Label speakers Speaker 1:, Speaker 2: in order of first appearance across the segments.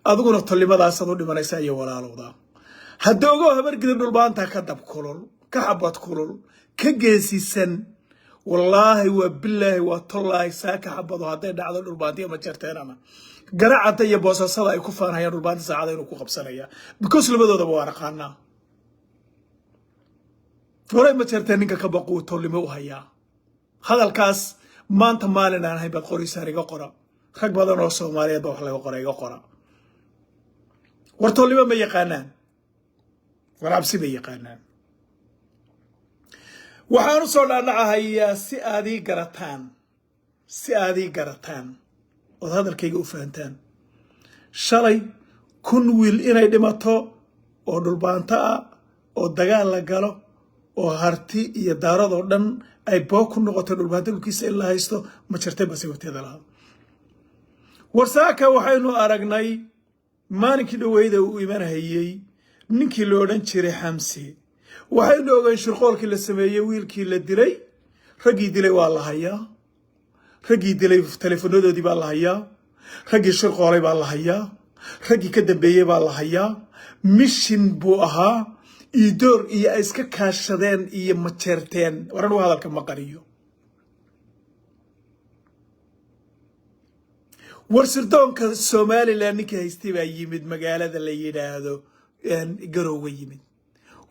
Speaker 1: أدوغنا طلبة دا صدو دي منيسا أي ولا لوضا هدوغو هبر قدر دولبانتا كدب كولول كحبات كولول كجيسي سن والله وبالله وطلع ساك حبضو هذا دعوة دولبانتي ما جرتين أنا قرعت يا بوسا صدا يكفان هيا دولبانتي ساعدين وكو قبسانيا بكوس لبدو دبو ورقانا وراي ما جرتين نينكا كبقو طلبة وهيا هذا الكاس ما أنت مالنا هاي بقوري ساري قرا خك بدن راسه مالي دوح له قرا ورطولي ما يقانان ورابسي بيقانان وحانو صلنا هيا سي آدي قرطان وهذا الكيغ وفانتان شالي كن ويل إناي دماتو oo dhulbaanta oo dagaal la galo oo harti iyo daarado dhan ay boo ku noqoto dhulbaanta dhulkiisa in la haysto ma jirtay bas waqtigeeda lahaa warsaaka waxaynu aragnay maalinkii dhaweyda uu imanayay ninkii la oran jiray Xamsi waxaynu ogeyn shirqoolkii la sameeyay wiilkii la dilay ragii dilay waa la hayaa ragii dilay telefonadoodii baa la hayaa ragii shirqoolay baa la hayaa ragii ka dambeeyay baa la hayaa mission buu ahaa idoor iyo iska kaashadeen iyo ma jeerteen waran hadalka ma qariyo warsidoonka Soomaaliland ninkii haystay baa yimid magaalada la yiraahdo Garowe yimid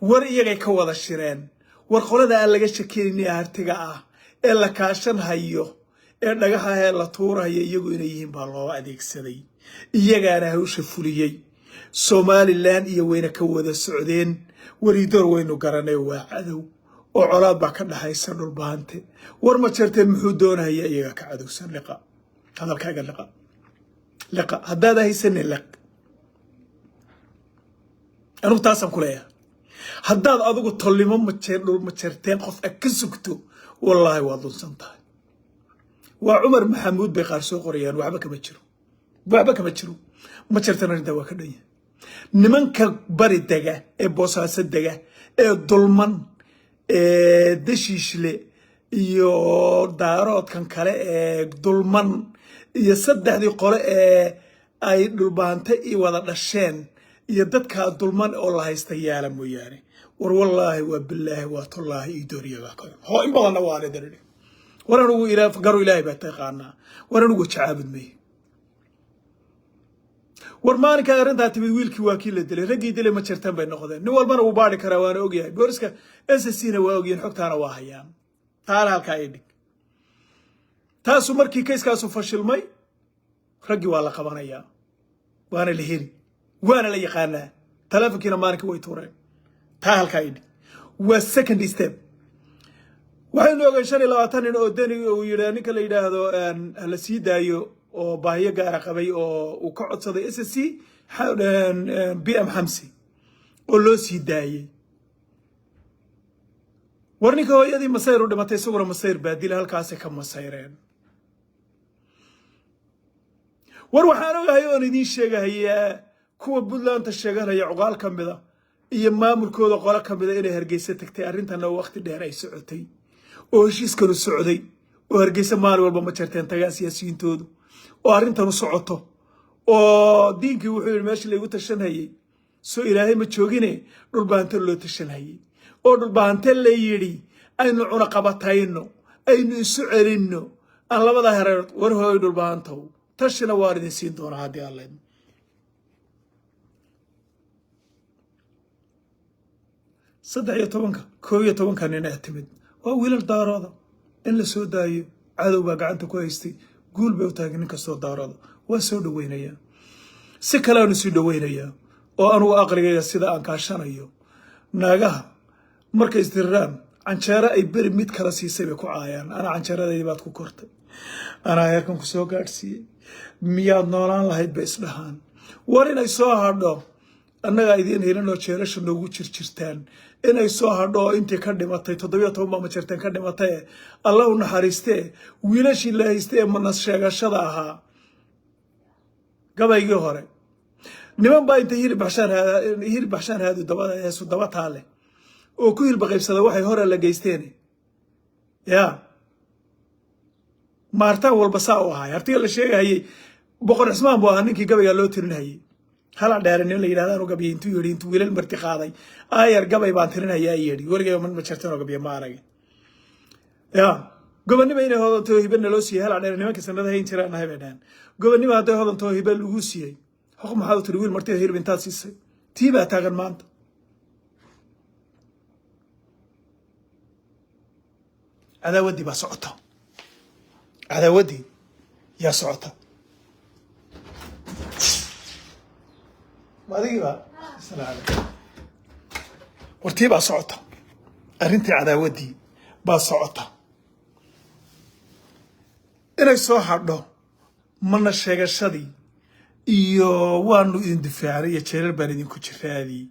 Speaker 1: war iyaga ka wada shireen war qolada aan laga shakiinay hartiga ah ee la kaashan hayo ee dhagaxa la tuurayo iyagu inay yihiin baa loo adeegsaday iyagaana hawsha fuliyay Somaliland iyo weyna ka wada socdeen wariidoor weynu garanay waa cadow oo colaad baa ka dhaxaysa dhulbaante war ma jirteen muxuu doonayaa iyaga ka cadowsan liqa hadalkaaga liqa haddaad haysan liq anu taasan kuleeyahay haddaad adigu tolimo ma jirteen qof ka sugto wallahi waa dunsan tahay waa Umar Maxamuud bay qaar soo qorayaan waxba kama jiro ma jirteen arinta waa ka dhan yahay nimanka bari daga ee Boosaaso daga ee dulman ee dashiishle iyo daaroodkan kale ee dulman iyo saddexdii qole ee ay dhulbaanta i wada dhasheen iyo dadka dulman oo la haysta yaala mooyaane war wallahi wa billahi wa tallahi idooriyaga ka ho in badan waa leedahay waran ugu garu ilaahay baa taqaana waran ugu jacaabud meey war maalinka arinta timid wiilkii waa kii la dilay ragii dilay ma jirtaan bay noqdeen nin walbana uu baari karaa waana ogyahay booliska SSC-na waa ogyihiin xogtaana waa hayaan taana halka ay dhig taasu markii kayskaasu fashilmay ragii waa la qabanayaa waana la heli waana la yaqaanaa telefonkiina maalinka way tuureen taa halka ay dhig waa second step waxaynu ogeyn 25 nin oo dani uu yiraahdo ninka la yiraahdo la sii daayo oo baahiyo gaar ah qabay oo uu ka codsaday SSC BM Xamsi oo loo sii daayay warninka hooyadii masayr u dhimatay isaguna masayr baadil halkaas ka masayreen war waxaan ogahay oo idin sheegayaa kuwa Puntland sheeganaya cuqaal kamida iyo maamulkooda qolo kamida inay Hargeysa tagtay arrintan oo waqti dheer ay socotay oo heshiiskanu socday oo Hargeysa maalin walba ma jirteen tagaa siyaasiyiintoodu oo arrintan u socoto oo diinkii wuxuu yiri meeshii lagu tashanayay soo ilaahay ma joogine dhulbaanta loo tashanayay oo dhulbaanta la yiri aynu cuna qabatayno aynu isu celinno aan labada heer war hooy dhulbaantow tashina waa idin siin doona hadii Allah saddex iyo tobanka nin ay timid waa wiilal daarooda in la soo daayo cadow baa gacanta ku haystay guul bay u taagin ninka soo daarooda waa soo dhaweynaya si kale aan soo dhaweynaya oo anu aqligayga sida aan kaashanayo naagaha markay istiraan canjeera ay bari mid kala siisay bay ku caayaan ana canjeeradeedii baad ku kortay ana heerkan ku soo gaarsiiyay miyaad noolaan lahayd bay isdhahaan war inay soo hadho annaga idin helinoo jeerasho noogu jirjirtaan inay soo hadho intii ka dhimatay 17 ma jirtaan ka dhimatay Allah u naxariistee wiilashii la haystay manas sheegashada ahaa gabaygii hore niman baa inta hir baxshaan haadu daba taale oo ku hilba qaybsada waxay hore la geysteen ya maartaan walba saa u ahaa artiga la sheegayay boqor Cismaan buu ahaa ninkii gabayga loo tirinayay هلا دارني اللي يراهدان وقبي انتو يري انتو ويل المرتي قاضي آير قبي بانترين هيا يري ورقي من مشرتين وقبي ما رقي يا قبني بيني هذا توهيبنا لوسي هلا دارني ما كسرنا هين ترى أنا هبدان قبني ما هذا هذا توهيب لوسي حكم حاول تروي المرتي هير بنتات سيسي تيبا تاجر مانت هذا ودي بسعته هذا ودي يا سعته ما دقيقة السلام عليكم ورتي بسعته أرنتي هذا ودي بسعته إنك صاحب من الشيء الشديد iyo waanu idin difaacay jeerar baan idin ku jiraadii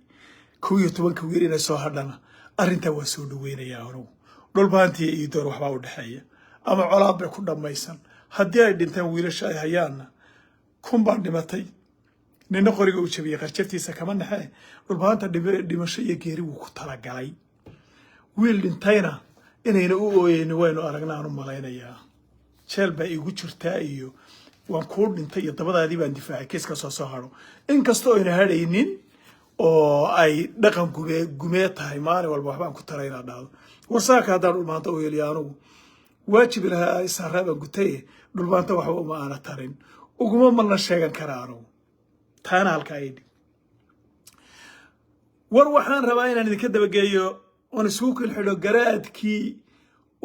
Speaker 1: 12 wiil inay soo hadhana arinta waa soo dhaweynaya horo dhul baantii iyo door waxba u dhaxeeya ama colaad bay ku dhamaysan hadii ay dhintaan wiilasha ay hayaana kun baan dhimatay nina qoriga u jabiyay qarjaftiisa kama naxay dhul baanta dhimasho iyo geeri uu ku tala galay wiil dhintayna inayna u ooyeen waynu aragnaa malaynaya jeel bay igu jirtaa iyo waan ku dhintay iyo dabadaadii baan difaacay kiiska soo haro in kastoo ayna hadhaynin oo ay dhaqan gumee tahay maalin walba waxbaan ku tarayna dhaado warsaaka hadaan dhulmaanta u yeeliyaanu waajib ilaha isaaraba gutay dhulmaanta waxba uma aana tarin uguma marna sheegan karaano taana halka ay war waxaan rabaa inaan idinka dabageeyo oo isku xidho garaadkii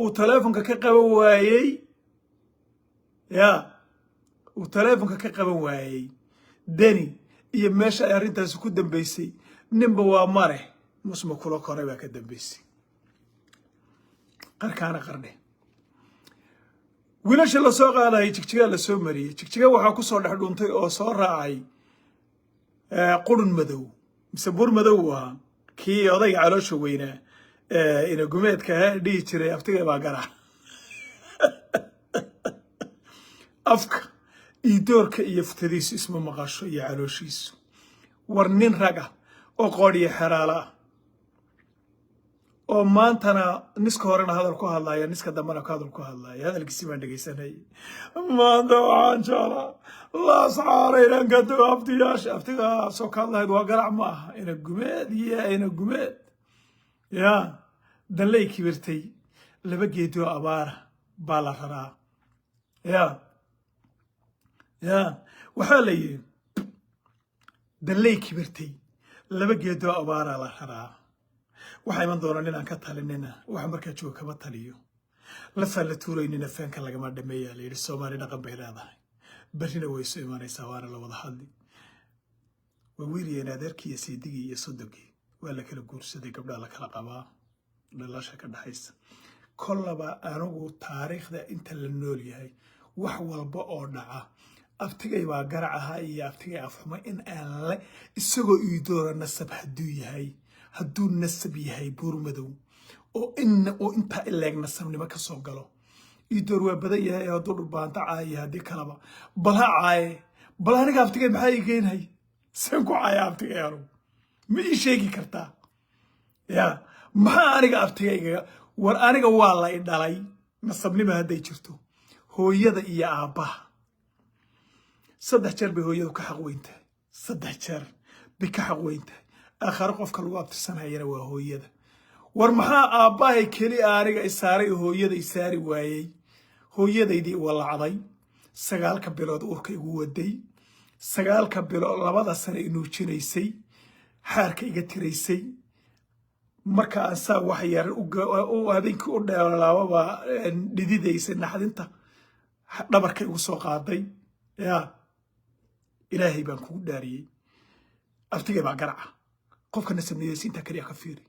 Speaker 1: uu telefoonka ka qaban waayay وتلفونك كقبن واي دني iyo meesha ay arintaas ku dambeysay ninba waa mare musma kula koray baa ka dambeysay qarkaana qarne wiilasha la soo qaaday jigjiga la soo mariyay jigjiga waxa ku soo dhex dhuntay oo soo raacay qurun madow mise bur madow waa kii odayga caloosha weynaa ina gumeedka dhigi jiray aftiga baa garac afka idoorka iyo futadiisu isma maqasho iyo calooshiisu war nin raga oo qoodiye xaraala oo maantana niska horena hadal ku hadlaya niska dambana ka hadal ku hadlaya hadalkiisa baan dhageysanay maanta waxaan jeclaa la saarayna ka aftiga soo ka hadlayd waa garac ma aha ina gumeed ya dalay kibirtay laba geedo abaara baa la raraa يا وحالي دلي كبرتي لما جيدو أبارا على حرا وحي من دورا لنا كتالننا وحمركا جو كبتاليو لفا لتورينينا فان كان لغا مادمية لير السومالي نقم بيرادا برينا ويسو إيماني سوارا لوضا حالي وويري نادركي يسيدي يسودوكي ولا كلا قرصدي قبل لك لقبا للاشا كدحيس كلبا أنو تاريخ دا انت للنولي هاي وحوال بقو دعا أفتقي وقرعها إيا أفتقي أفهمه إن ألا إساقو إيدورا نسب هدو نسب يهي بورمدو أو إنتا إلاك نسب نما كسو قلو إيدور وابدا يهي هدور البانتا عاي هدي كلابا بلها عاي بلها نقا أفتقي محاي جين هاي سنكو عاي أفتقي يارو مي شيكي كرتا يا محا أنقا أفتقي war aniga waa la idhalay nasabnimo haday jirto hooyada iyo aabaha saddex jeer bay hooyadu ka xaq weyntahay saddex jeer bay ka xaq weyntahay aakhir qofka lagu abtirsanayna waa hooyada war maxaa aabahay kali aniga isaaray hooyada isaari waayay hooyadaydii walacday 9 bilood uurka igu waday 9 bilood labada sano inuu jinaysay xaarka iga tiraysay marka aan saa wax yar oo habeenkii u dheelaawaba dhididaysa naxdinta dhabarka igu soo qaaday ya ilaahay baan kugu dhaariyay aftiga baa garaca qofka nasabniyaysiinta kaliya ka fiiri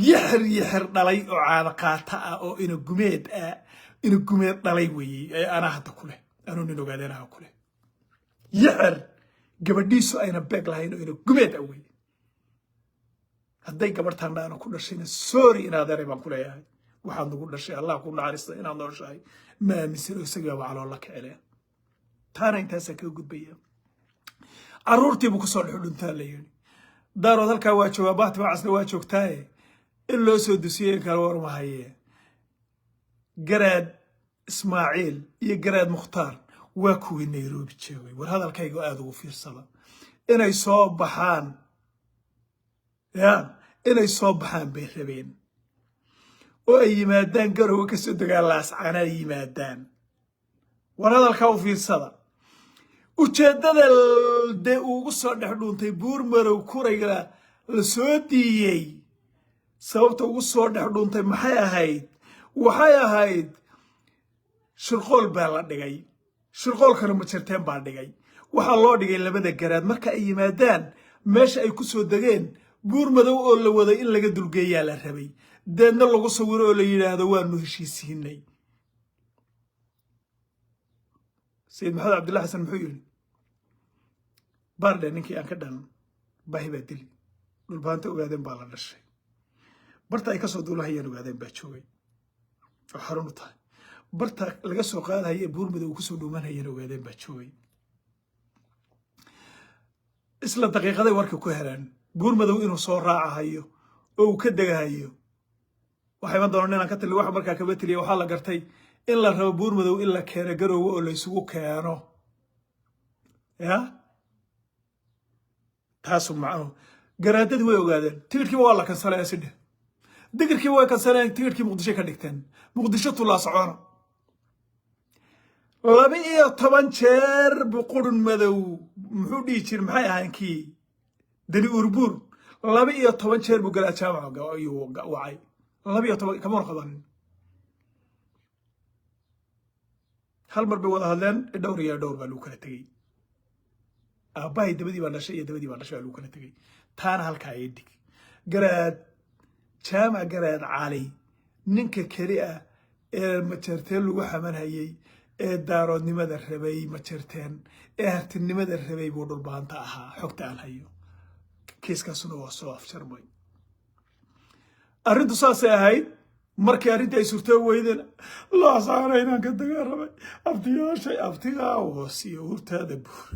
Speaker 1: yixir dhalay oo caada qaata ah oo ina gumeed dhalay weeyay ana hadda kule anoo nin ogaadeenaha kule yixir gabadhiisu ayna beeg lahayn oo ina gumeed awey hadday gabartan dhaana ku dhashayna sorry inaad aray baan ku leeyahay waxaad nagu dhashay allah ku naxariisto inaad nooshahay ma aaminsan isaga waa calool la kicilay taana intaas ka gudbaya aroortii buu ku soo dhuntaa la yiri daarood halka waa jawaabaad baasna waa joogtaaye in loo soo dusiyay kala warmahaye garaad ismaaciil iyo garaad mukhtaar waa kuwii Nairobi joogay war hadalkayga aad ugu fiirsada inay soo baxaan inay soo baxaan bay rabeen oo ay yimaadaan garowe ka soo degaan laascaana ay yimaadaan war hadalka u fiirsada ujeedada de ugu soo dhex dhuuntay Buurmadow kurayga la soo diiyay sababta ugu soo dhex dhuuntay waxay ahayd shirqool baa la dhigay shirqoolkana ma jirteen baa dhigay waxa loo dhigay labada garaad marka ay yimaadaan meesha ay ku soo degeen Buurmadow oo la waday in laga dulgeeyaa la rabay deedna lagu sawiro oo la yiraahdo waanu heshiisiinay Sayid Maxamed Cabdullaahi Xasan muxuu yiri baardhe ninkii aan ka dhalan baahi baa dili dhulbaanta ogaadeen baa la dhashay barta ay ka soo duulahayeen ogaadeen baa joogay oo xarun u tahay barta laga soo qaadayay Buurmadow ku soo dhuumanayeen ogaadeen baa joogay isla daqiiqaday warka ku helaan Buurmadow inuu soo raacayo oo ka degahayo waxay ma doonaan inaan ka tali wax markaa ka batiliyo waxa la gartay in la rabo Buurmadow in la keeno garowe oo la isugu keeno taasu macno garaadadu way ogaadeen tigirkii waa la kansalay sidii digirkii way kansaleen tigirkii Muqdisho ka dhigteen Muqdisho tula socona 12 jeer buqurun madow muxuu dhigi jir maxay ahaankii dani urbuur 12 jeer buu galaa jaamaca ayuu wacay 12 kama qaban hal mar bay wada hadleen dhowr baa lagu kala tagay aabbahay dabadii baa dhashay iyo dabadii baa dhashay lagu kala tagay taana halka ay dhig garaad jaamac garaad cali ninka kali ah ee ma jirteen lagu xamanayay ee daaroodnimada rabay ma jirteen ee hartinimada rabay buu dhulbaanta ahaa xogta aan hayo kiiskaasuna waa soo afjarmay arrintu saasay ahayd markii arrinta ay surtoo weydeen laasaana inaan ka dagaaramay abtiyaashay abtigaa hoosiyo hurtaada buur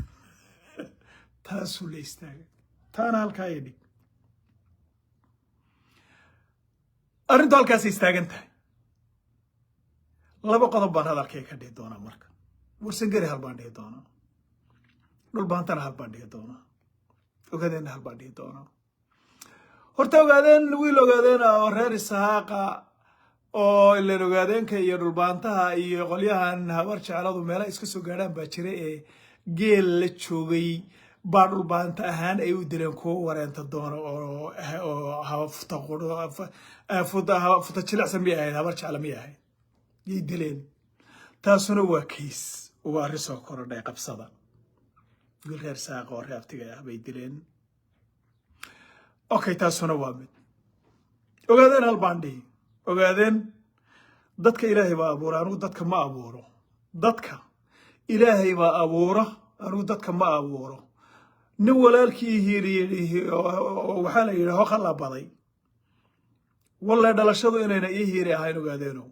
Speaker 1: taasuu la istaagay taana halkaa ay dhig arrintu halkaasay istaagan tahay laba qodob baan hadalkay ka dhihi doonaa marka warsangari hal baan dhihi doonaa dhulbaantana hal baan dhihi doonaa ogaadeenna hal baan dhihi doonaa horta ogaadeen wiil ogaadeen oo reer Isaaqa oo ileen ogaadeenka iyo dhulbaantaha iyo qolyahan habar jecladu meelaha iska soo gaadhaan baa jira ee geel la joogay baa dhulbaanta ahaan ay u dileen kuwa wareenta doona oo futa jilicsan miyay ahayd habar jecla miyay ahayd yay dileen taasuna waa kiis waa arrin soo korodhay qabsada wiil reer Isaaqa oo reer abtiga ah bay dileen okay taasuna waa mid ogaadeen hal baan dhihi ogaadeen dadka ilaahay baa abuura anigu dadka ma abuuro dadka ilaahay baa abuura anigu dadka ma abuuro nin walaalkii hiiriyay waxa la yiraahdo khalla baday walla dhalashadu inayna ii hiiri ahayn ogaadeeno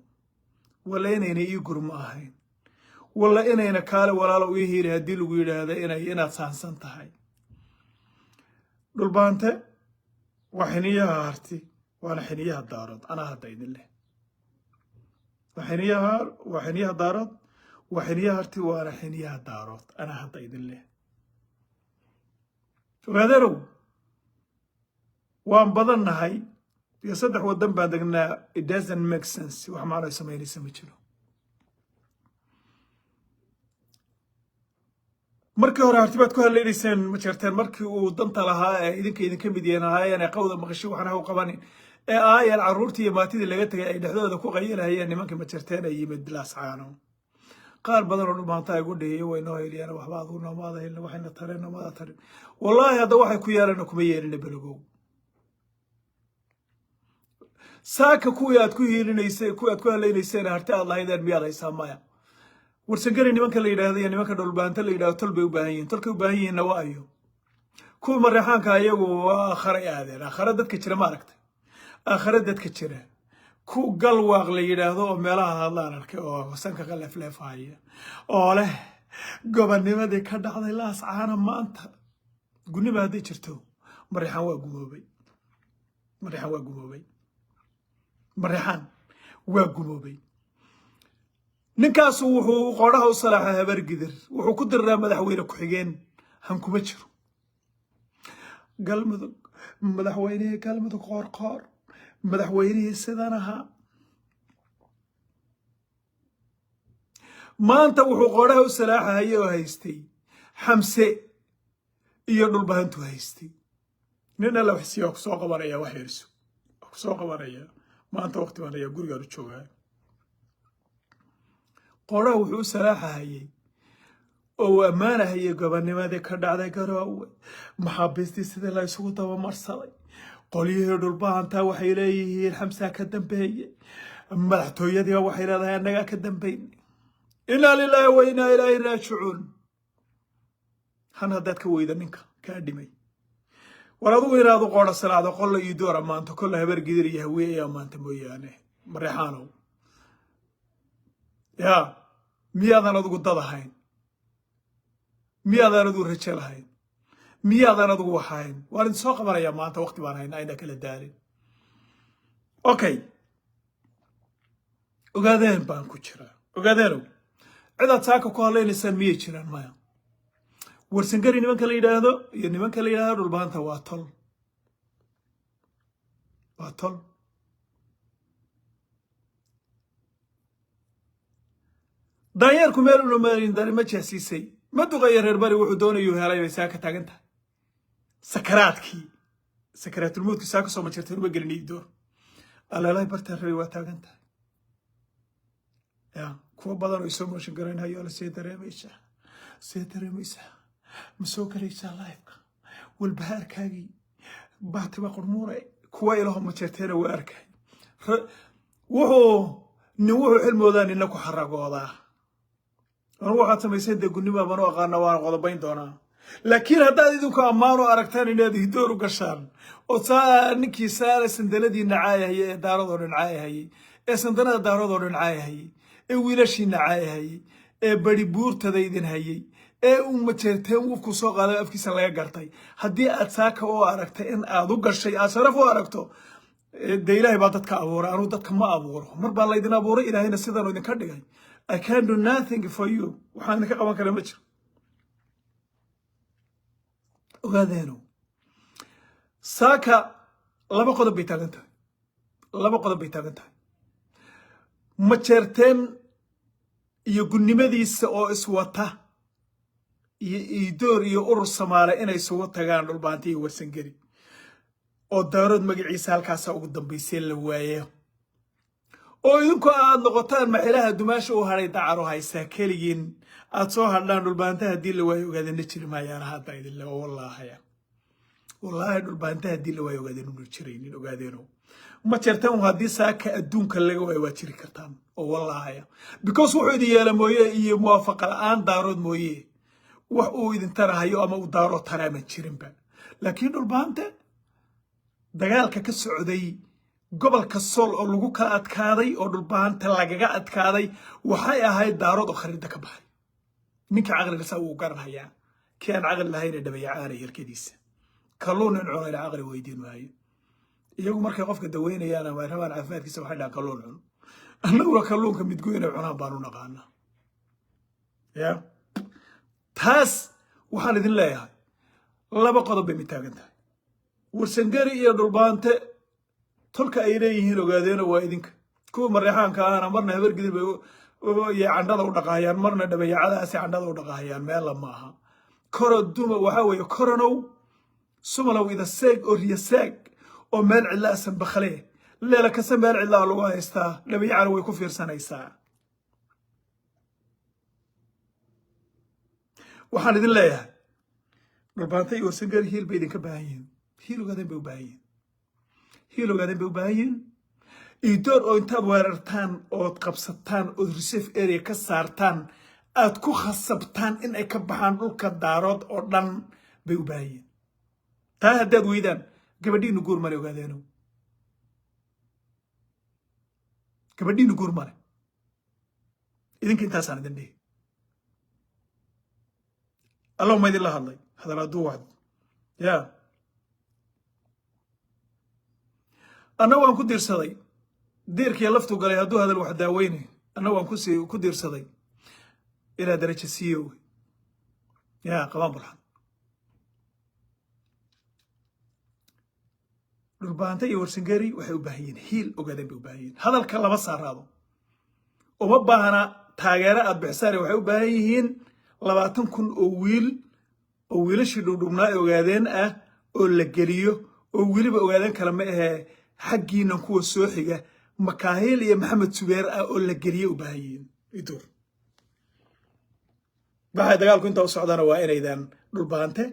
Speaker 1: walla inayna ii gurma ahayn walla inayna kaale walaalo ii hiiri hadii lagu yiraahdo inaad saansan tahay dhulbaante waxiniyaha harti waana xiniyaha daarad ana hadda idin leh waxiniyaha daarad waxiniyaha harti waana xiniyaha daarad ana hadda idin leh ogaadero waan badannahay iyo 3 wadan baan degnaa it doesn't make sense wax macno sameynaysa ma jiro markii hore hartibaad ku haleeyseen ma jirteen markii uu danta lahaa ee idinka mid yahay qowda maqasho waxna u qabanin ee aayal caruurtii iyo maatidii laga tagay ay dhexdooda ku qaylinayeen nimanka ma jirteen ay yimid laascaano qaar badan oo dhulbaanta ay ugu dhigay way noo heeliyeen waxba aad u noomaaday waxayna tareen noomada tareen wallahi hadda waxay ku yeelan kuma yeelin balagow saaka kuwii aad ku hiilinaysay kuwii aad ku haleeyseen harti aad lahaydeen miyaad haysaa maya warsangari nimanka la yiraahdo iyo nimanka dhulbaanta la yiraahdo tolbay u baahan yihiin tolkay u baahan yihiin waayo kuwa mareexaanka ayagu aakhira aadeen aakhira dadka jira ma aragtay aakhira dadka jira ku galwaaq la yiraahdo oo meelaha hadlaan arkay oo sanka qalafleefaya oo leh gobanimadii ka dhacday laascaana maanta guniba haday jirto mareexaan waa gumoobay mareexaan waa gumoobay ninkaasu wuxuu qoraha u salaaxa habar gidir wuxuu ku diraa madaxweyne ku xigeen hankuma jiro galmudug madaxweynaha galmudug qoor madaxweynihii sidan ahaa maanta wuxuu qoraha u salaaxahay oo haystay xamse iyo dhulbahantu haystay nin alla waxsiyo ku soo qabanaya wax yarso ku soo qabanaya maanta waqti baan ayaa guriga u joogaa qoraha wuxuu salaaxahay oo ammaanahay gobonnimadii ka dhacday Garowe maxaabiistii sida la isugu daba marsaday qolyihii dhulbahanta waxay leeyihiin xamsa ka dambeeyay madaxtooyadii waxay leedahay annaga ka dambeeyay إلا لله وإنا إليه راجعون هن هدات كويدا نينكا كادمي ورادو يرادو قولا الصلاة قول يدور أما أنت كلها برقدر يهوي أما أنت مويانه مريحانو يا مياذا ندو قدادا هاين مياذا ندو رجال هاين مياذا ندو وحاين وارد سوق مريا ما أنت وقت بان هاين أين كل الدارين أوكي وقادين بان كوشرا وقادينو عدا تاكو كوالين لسان مية جيران مايا ورسنقري نمان كلا يداهدو يا نمان كلا يداهدو البانتا واتل دايركو ميلو نمارين داري ما جاسيسي ما تغير هرباري وحدوني يوهالاي ويساكا تاقنتا سكرات الموت كساكو سوما جرتين وقرني يدور ألا لاي برتان روي واتاقنتا يا كوا بدن يسمو شجرين هاي ولا سيدري ميسا مسوك ليس لايفك والبهار كاجي بعت بقرمورة كوا يلهم مشتين وارك وهو نوح المودان إنكو حرقوا هذا أنا واحد ما يصدق قلني ما بنو أقارن وانا غضبين دونا لكن هذا يدوك أمانو أركتان إن هذه دور قشان وصار نكي سال سندلدي نعاية هي دارو نعاية هي سندنا دارو نعاية هي wiilashii nacayay bari buurtadaydin hayay uma jeerteen wufku soo qaaday afkiisa laga gartay hadii aad saaka oo aragtay in aad u gashay asaraf oo aragto de ilaahay baa dadka abuuray anu dadka ma abuuro mar baa la idin abuuray ilaahayna sidaan idin ka dhigay I can do nothing for you waxaan ka qaban karaa ma jiro ogaadeeno saaka laba qodob bay taagan tahay ma jeerteen iyo gunnimadiisa oo iswata iyo door iyo urur Soomaali inay soo tagaan dhulbaantii iyo warsangari oo daarood magaciisa halkaas ugu dambeysay la waayo oo idinku aad noqotaan maxiraha dumaasha oo haray dacaro haysa kaligiin aad soo hadlaan dhulbaantaa hadii la waayo ogaadana jirmaayaan hadda idin la wallahi dhulbaantaa hadii la waayo ogaadana nu jiraynin ogaadeeno ما ترتون هذه ساكة الدون كله ويواجري كرتان والله because وحد يلا مويه موافقة الآن دارود مويه وحو إذا ترى هيو أما ودارو ترى ما تشيرين بان لكن البانته دجال كالسعودي قبل كالصول أو لجو كأتكاذي أو البانته لجا أتكاذي وحي هاي دارود آخرين دكبهاي نك عقل قسوا قرن هيا كان عقل هاي ندبي عاري يركديس كلون العون العقل ويدين وهاي iyagu markay qofka daweynayaan ama rabaan caafimaadkiisa waxay dhahaan kalluun cun annagu kalluunka mid goyn cunaan baan u naqaanaa ya taas waxaan idin leeyahay laba qodob bay taagan tahay warsangari iyo dhulbaante tolka ay leeyihiin ogaadeena waa idinka kuwa mareexaanka ahna marna habar gidib iyo candhada u dhaqaayaan marna dhabayacadaasi candhada u dhaqaayaan meel ma aha koro duma waxa weeye koronow sumalow ida seeg oo riya seeg oo meel cilla asan bakhalee leela ka sameel cilla lagu haystaa dhabayacana way ku fiirsanaysaa waxaan idin leeyahay dhulbaantay iyo warsangari hiil bay idinka baahan yihiin hiil ogaadeen bay u baahan yihiin iyo door oo intaad weerartaan ood qabsataan ood reserve area ka saartaan aad ku khasabtaan in ay ka baxaan dhulka daarood oo dhan bay u baahan yihiin taa haddaad weydaan gabadhiinu guur male ogaadeeno gabadhiinu guur male idinka intaasaan idin dhihi اللهم يدي الله الله هذا لا دوعد يا أنا وأنا كنت رصدي ديرك يا لفتو قال هدو هذا الواحد داويني أنا وأنكسي كدير صدي إلى درجة سيو يا قوام برحان dhulbaanta iyo warsangari waxay u baahan yihiin hiil ogaadeen bay u baahan yihiin hadalka lama saaraado uma baahna taageero aad bixisaan waxay u baahan yihiin 20,000 oo wiilashii dhudhubnaa ee ogaadeen ah oo la geliyo oo weliba ogaadeen kale ma ahee xaggiina kuwa soo xiga makaahil iyo maxamed subeer ah oo la geliyo u baahan yihiin idur baxay dagaalku inta u socdana waa inaydan dhulbaante